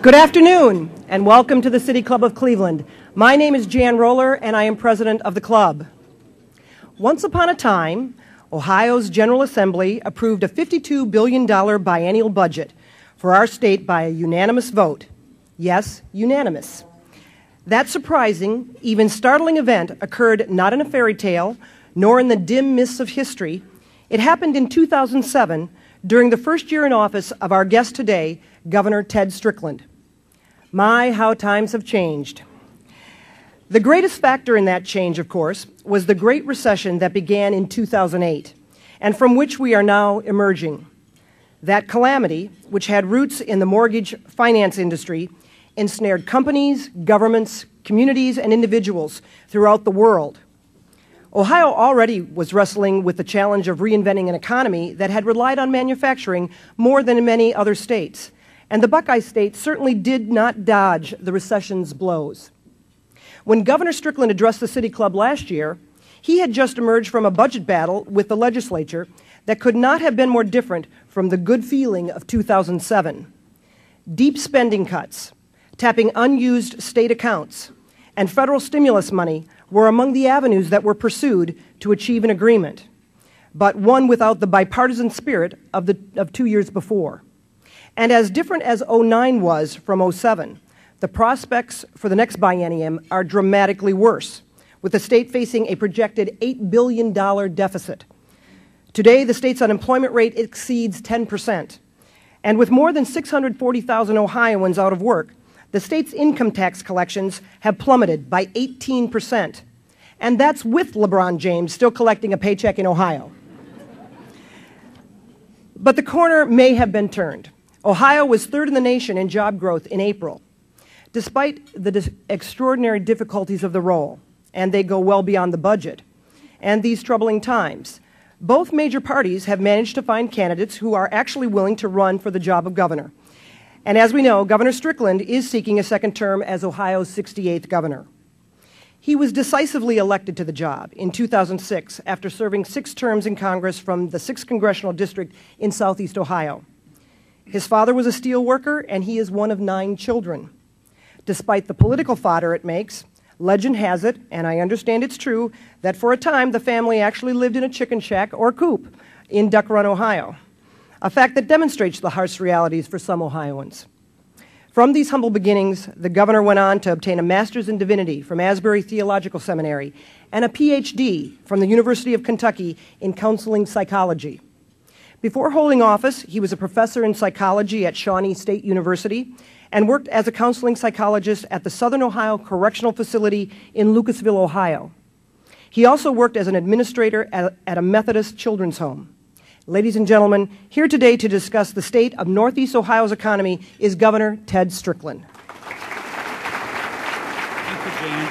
Good afternoon, and welcome to the City Club of Cleveland. My name is Jan Roller, and I am president of the club. Once upon a time, Ohio's General Assembly approved a $52 billion biennial budget for our state by a unanimous vote. Yes, unanimous. That surprising, even startling event occurred not in a fairy tale, nor in the dim mists of history. It happened in 2007, during the first year in office of our guest today, Governor Ted Strickland. My, how times have changed. The greatest factor in that change, of course, was the Great Recession that began in 2008, and from which we are now emerging. That calamity, which had roots in the mortgage finance industry, ensnared companies, governments, communities, and individuals throughout the world. Ohio already was wrestling with the challenge of reinventing an economy that had relied on manufacturing more than in many other states, and the Buckeye State certainly did not dodge the recession's blows. When Governor Strickland addressed the City Club last year, he had just emerged from a budget battle with the legislature that could not have been more different from the good feeling of 2007. Deep spending cuts, tapping unused state accounts, and federal stimulus money were among the avenues that were pursued to achieve an agreement, but one without the bipartisan spirit of 2 years before. And as different as '09 was from '07, the prospects for the next biennium are dramatically worse, with the state facing a projected $8 billion deficit. Today, the state's unemployment rate exceeds 10%, and with more than 640,000 Ohioans out of work, the state's income tax collections have plummeted by 18%, and that's with LeBron James still collecting a paycheck in Ohio. But the corner may have been turned. Ohio was third in the nation in job growth in April. Despite the extraordinary difficulties of the role, and they go well beyond the budget, and these troubling times, both major parties have managed to find candidates who are actually willing to run for the job of governor. And as we know, Governor Strickland is seeking a second term as Ohio's 68th governor. He was decisively elected to the job in 2006 after serving 6 terms in Congress from the 6th Congressional District in Southeast Ohio. His father was a steel worker, and he is one of 9 children. Despite the political fodder it makes, legend has it, and I understand it's true, that for a time the family actually lived in a chicken shack or coop in Duck Run, Ohio, a fact that demonstrates the harsh realities for some Ohioans. From these humble beginnings, the governor went on to obtain a master's in divinity from Asbury Theological Seminary and a PhD from the University of Kentucky in counseling psychology. Before holding office, he was a professor in psychology at Shawnee State University and worked as a counseling psychologist at the Southern Ohio Correctional Facility in Lucasville, Ohio. He also worked as an administrator at a Methodist children's home. Ladies and gentlemen, here today to discuss the state of Northeast Ohio's economy is Governor Ted Strickland. Thank you, Jan.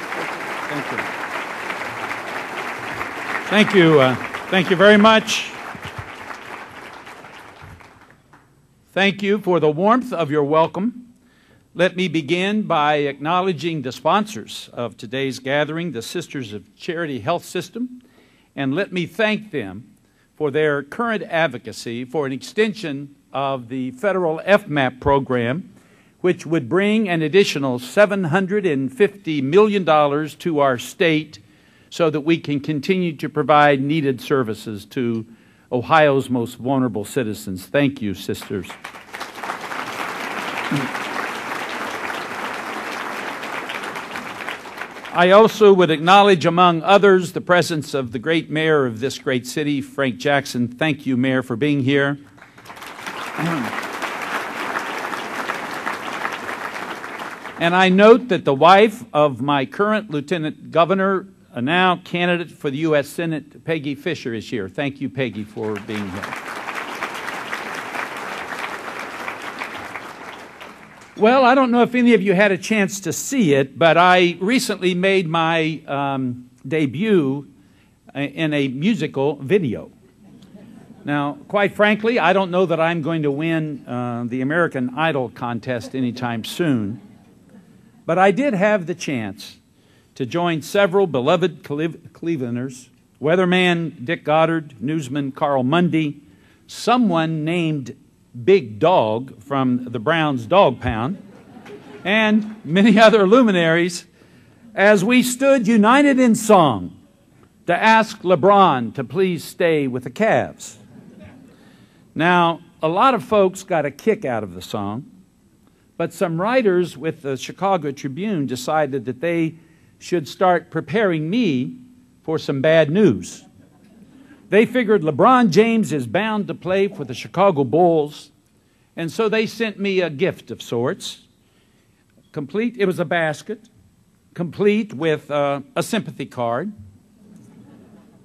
Thank you. Thank you. Thank you very much. Thank you for the warmth of your welcome. Let me begin by acknowledging the sponsors of today's gathering, the Sisters of Charity Health System, and let me thank them for their current advocacy for an extension of the federal FMAP program, which would bring an additional $750 million to our state so that we can continue to provide needed services to Ohio's most vulnerable citizens. Thank you, sisters. I also would acknowledge, among others, the presence of the great mayor of this great city, Frank Jackson. Thank you, Mayor, for being here. And I note that the wife of my current Lieutenant Governor, a now candidate for the U.S. Senate, Peggy Fisher, is here. Thank you, Peggy, for being here. Well, I don't know if any of you had a chance to see it, but I recently made my debut in a musical video. Now, quite frankly, I don't know that I'm going to win the American Idol contest anytime soon, but I did have the chance to join several beloved Clevelanders, weatherman Dick Goddard, newsman Carl Mundy, someone named Big Dog from the Browns Dog Pound, and many other luminaries as we stood united in song to ask LeBron to please stay with the Cavs. Now, a lot of folks got a kick out of the song, but some writers with the Chicago Tribune decided that they should start preparing me for some bad news. They figured LeBron James is bound to play for the Chicago Bulls, and so they sent me a gift of sorts. It was a basket, complete with a sympathy card.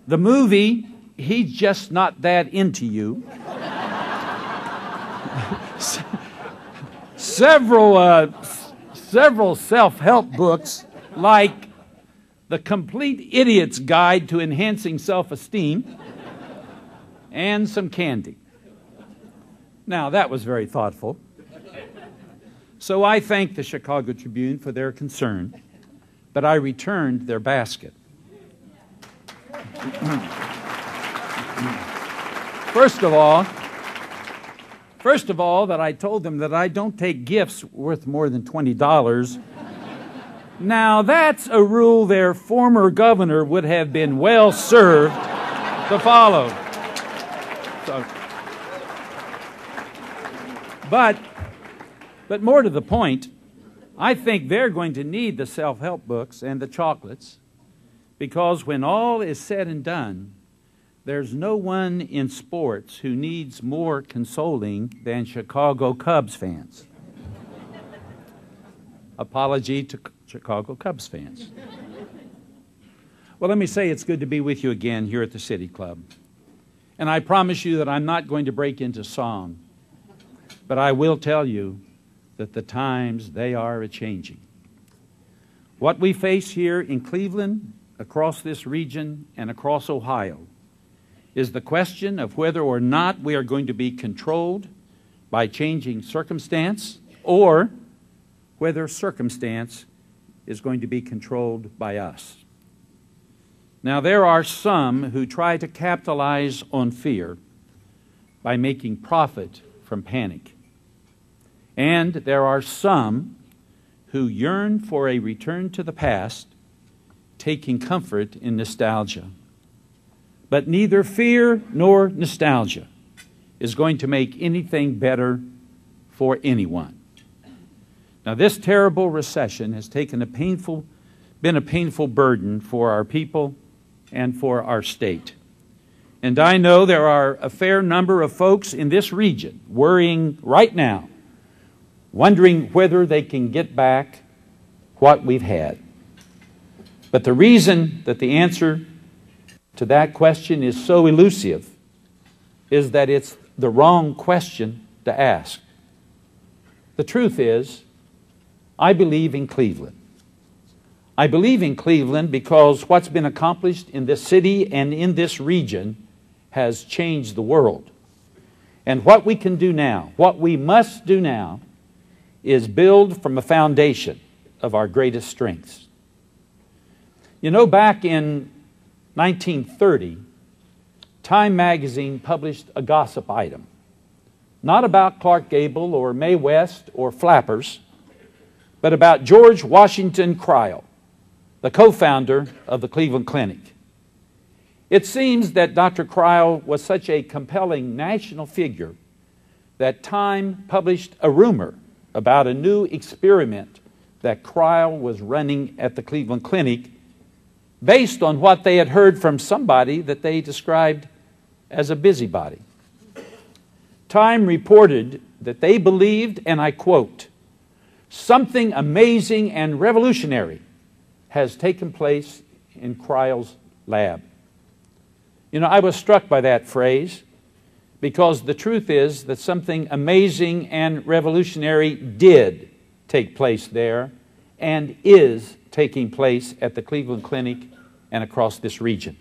The movie, He's Just Not That Into You. Several self-help books like The Complete Idiot's Guide to Enhancing Self-Esteem, and some candy. Now, that was very thoughtful. So I thanked the Chicago Tribune for their concern, but I returned their basket. First of all, that I told them that I don't take gifts worth more than $20. Now, that's a rule their former governor would have been well served to follow. But more to the point, I think they're going to need the self-help books and the chocolates, because when all is said and done, there's no one in sports who needs more consoling than Chicago Cubs fans. Apology to Chicago Cubs fans. Well, let me say it's good to be with you again here at the City Club. And I promise you that I'm not going to break into song, but I will tell you that the times, they are a-changing. What we face here in Cleveland, across this region, and across Ohio is the question of whether or not we are going to be controlled by changing circumstance, or whether circumstance is going to be controlled by us. Now, there are some who try to capitalize on fear by making profit from panic. And there are some who yearn for a return to the past, taking comfort in nostalgia. But neither fear nor nostalgia is going to make anything better for anyone. Now, this terrible recession has been a painful burden for our people and for our state. And I know there are a fair number of folks in this region worrying right now, wondering whether they can get back what we've had. But the reason that the answer to that question is so elusive is that it's the wrong question to ask. The truth is, I believe in Cleveland. I believe in Cleveland because what's been accomplished in this city and in this region has changed the world. And what we can do now, what we must do now, is build from a foundation of our greatest strengths. You know, back in 1930, Time magazine published a gossip item, not about Clark Gable or Mae West or Flappers, but about George Washington Cryle, the co-founder of the Cleveland Clinic. It seems that Dr. Cryle was such a compelling national figure that Time published a rumor about a new experiment that Cryle was running at the Cleveland Clinic based on what they had heard from somebody that they described as a busybody. Time reported that they believed, and I quote, "Something amazing and revolutionary has taken place in Cryle's lab." You know, I was struck by that phrase because the truth is that something amazing and revolutionary did take place there and is taking place at the Cleveland Clinic and across this region.